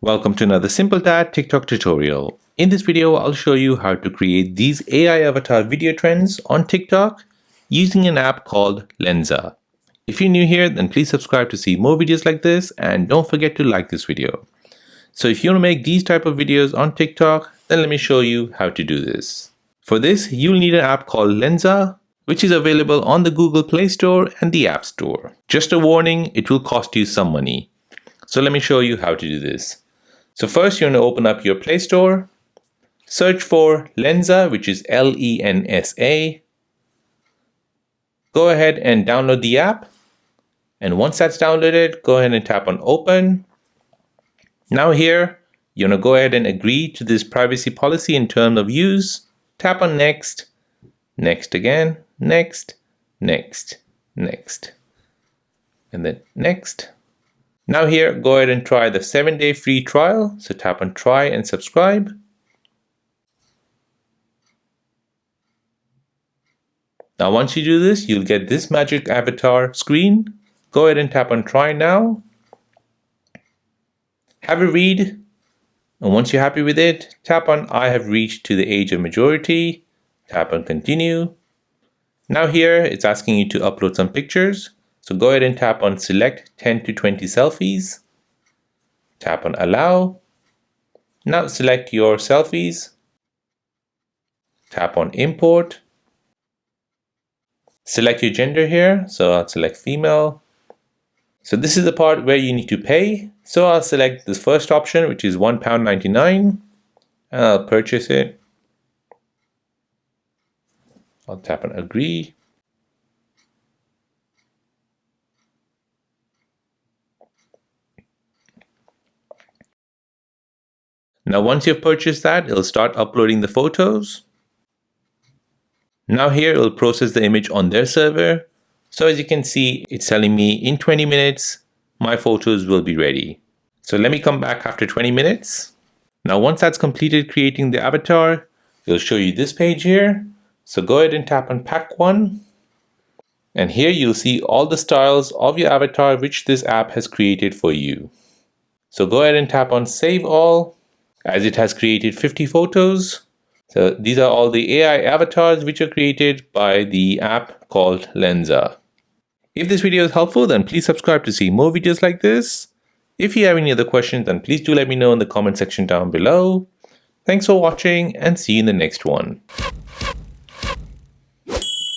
Welcome to another Simple Dad TikTok tutorial. In this video, I'll show you how to create these AI avatar video trends on TikTok using an app called Lensa. If you're new here, then please subscribe to see more videos like this and don't forget to like this video. So if you want to make these type of videos on TikTok, then let me show you how to do this. For this, you'll need an app called Lensa, which is available on the Google Play Store and the App Store. Just a warning, it will cost you some money. So let me show you how to do this. So first you're going to open up your Play Store, search for Lensa, which is Lensa. Go ahead and download the app. And once that's downloaded, go ahead and tap on open. Now here, you're going to go ahead and agree to this privacy policy in terms of use. Tap on next, next again, next, next, next, and then next. Now here, go ahead and try the 7-day free trial. So tap on try and subscribe. Now once you do this, you'll get this magic avatar screen. Go ahead and tap on try now. Have a read. And once you're happy with it, tap on I have reached to the age of majority. Tap on continue. Now here, it's asking you to upload some pictures. So go ahead and tap on select 10 to 20 selfies. Tap on allow. Now select your selfies. Tap on import. Select your gender here. So I'll select female. So this is the part where you need to pay. So I'll select this first option, which is £1.99, and I'll purchase it. I'll tap on agree. Now once you've purchased that, it'll start uploading the photos. Now here it'll process the image on their server. So as you can see, it's telling me in 20 minutes, my photos will be ready. So let me come back after 20 minutes. Now once that's completed creating the avatar, it'll show you this page here. So go ahead and tap on pack 1. And here you'll see all the styles of your avatar which this app has created for you. So go ahead and tap on save all, as it has created 50 photos. So these are all the AI avatars which are created by the app called Lensa. If this video is helpful, then please subscribe to see more videos like this. If you have any other questions, then please do let me know in the comment section down below. Thanks for watching and see you in the next one.